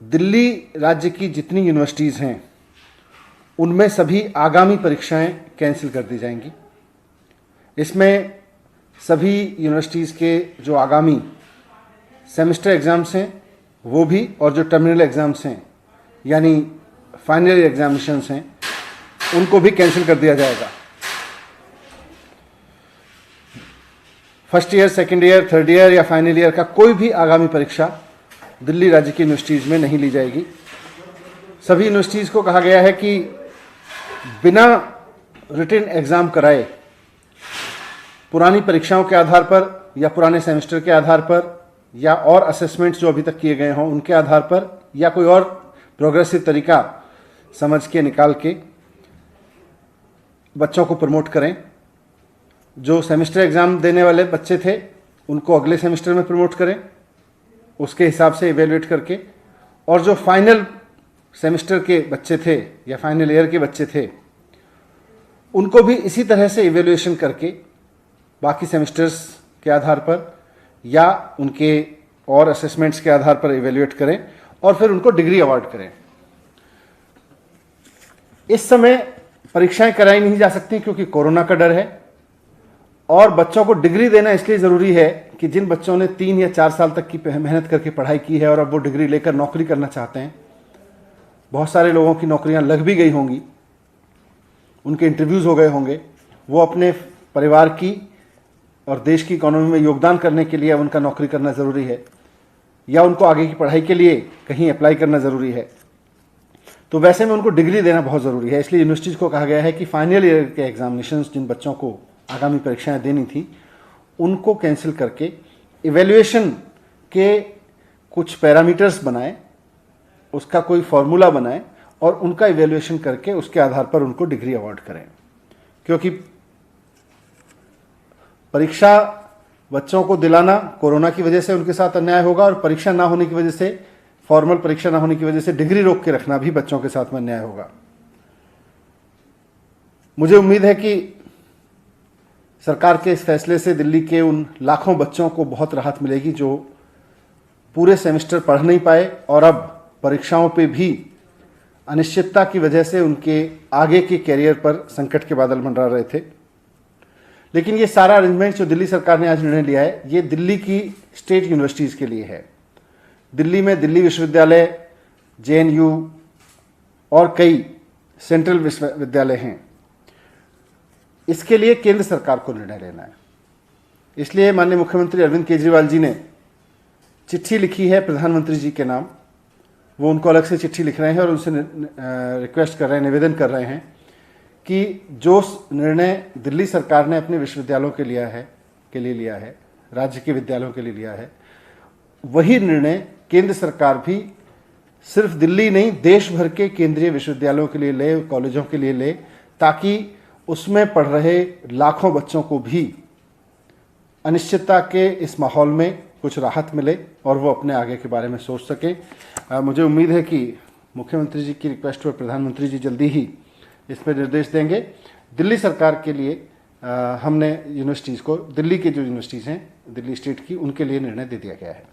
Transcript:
दिल्ली राज्य की जितनी यूनिवर्सिटीज़ हैं उनमें सभी आगामी परीक्षाएं कैंसिल कर दी जाएंगी। इसमें सभी यूनिवर्सिटीज़ के जो आगामी सेमेस्टर एग्ज़ाम्स हैं वो भी, और जो टर्मिनल एग्ज़ाम्स हैं यानी फाइनल एग्जामिनेशंस हैं उनको भी कैंसिल कर दिया जाएगा। First year, second year, third year या फाइनल ईयर का कोई भी आगामी परीक्षा दिल्ली राज्य की यूनिवर्सिटीज़ में नहीं ली जाएगी। सभी यूनिवर्सिटीज़ को कहा गया है कि बिना रिटन एग्ज़ाम कराए पुरानी परीक्षाओं के आधार पर या पुराने सेमेस्टर के आधार पर या और असेसमेंट्स जो अभी तक किए गए हों उनके आधार पर या कोई और प्रोग्रेसिव तरीका समझ के निकाल के बच्चों को प्रमोट करें। जो सेमेस्टर एग्ज़ाम देने वाले बच्चे थे उनको अगले सेमेस्टर में प्रमोट करें उसके हिसाब से इवेलुएट करके, और जो फाइनल सेमेस्टर के बच्चे थे या फाइनल ईयर के बच्चे थे उनको भी इसी तरह से इवेल्युएशन करके बाकी सेमेस्टर्स के आधार पर या उनके और असेसमेंट्स के आधार पर इवेल्युएट करें और फिर उनको डिग्री अवार्ड करें। इस समय परीक्षाएं कराई नहीं जा सकती क्योंकि कोरोना का डर है, और बच्चों को डिग्री देना इसलिए ज़रूरी है कि जिन बच्चों ने 3 या 4 साल तक की मेहनत करके पढ़ाई की है और अब वो डिग्री लेकर नौकरी करना चाहते हैं, बहुत सारे लोगों की नौकरियां लग भी गई होंगी, उनके इंटरव्यूज़ हो गए होंगे, वो अपने परिवार की और देश की इकोनॉमी में योगदान करने के लिए अब उनका नौकरी करना ज़रूरी है या उनको आगे की पढ़ाई के लिए कहीं अप्लाई करना ज़रूरी है, तो वैसे में उनको डिग्री देना बहुत ज़रूरी है। इसलिए यूनिवर्सिटीज़ को कहा गया है कि फाइनल ईयर के एग्जामिनेशंस जिन बच्चों को आगामी परीक्षाएं देनी थी उनको कैंसिल करके इवेल्युएशन के कुछ पैरामीटर्स बनाएं, उसका कोई फॉर्मूला बनाएं और उनका इवेल्युएशन करके उसके आधार पर उनको डिग्री अवार्ड करें। क्योंकि परीक्षा बच्चों को दिलाना कोरोना की वजह से उनके साथ अन्याय होगा, और परीक्षा ना होने की वजह से, फॉर्मल परीक्षा ना होने की वजह से डिग्री रोक के रखना भी बच्चों के साथ में अन्याय होगा। मुझे उम्मीद है कि सरकार के इस फैसले से दिल्ली के उन लाखों बच्चों को बहुत राहत मिलेगी जो पूरे सेमेस्टर पढ़ नहीं पाए और अब परीक्षाओं पे भी अनिश्चितता की वजह से उनके आगे के कैरियर पर संकट के बादल मंडरा रहे थे। लेकिन ये सारा अरेंजमेंट जो दिल्ली सरकार ने आज निर्णय लिया है ये दिल्ली की स्टेट यूनिवर्सिटीज़ के लिए है। दिल्ली में दिल्ली विश्वविद्यालय, JNU और कई सेंट्रल विश्वविद्यालय हैं। इसके लिए केंद्र सरकार को निर्णय लेना है। इसलिए माननीय मुख्यमंत्री अरविंद केजरीवाल जी ने चिट्ठी लिखी है प्रधानमंत्री जी के नाम। वो उनको अलग से चिट्ठी लिख रहे हैं और उनसे रिक्वेस्ट कर रहे हैं, निवेदन कर रहे हैं कि जो निर्णय दिल्ली सरकार ने अपने विश्वविद्यालयों के लिए लिया है, राज्य के विद्यालयों के लिए लिया है, वही निर्णय केंद्र सरकार भी सिर्फ दिल्ली नहीं देश भर के केंद्रीय विश्वविद्यालयों के लिए ले, कॉलेजों के लिए ले, ताकि उसमें पढ़ रहे लाखों बच्चों को भी अनिश्चितता के इस माहौल में कुछ राहत मिले और वो अपने आगे के बारे में सोच सकें। मुझे उम्मीद है कि मुख्यमंत्री जी की रिक्वेस्ट पर प्रधानमंत्री जी जल्दी ही इस पर निर्देश देंगे। दिल्ली सरकार के लिए हमने यूनिवर्सिटीज़ को, दिल्ली के जो यूनिवर्सिटीज़ हैं दिल्ली स्टेट की, उनके लिए निर्णय दे दिया गया है।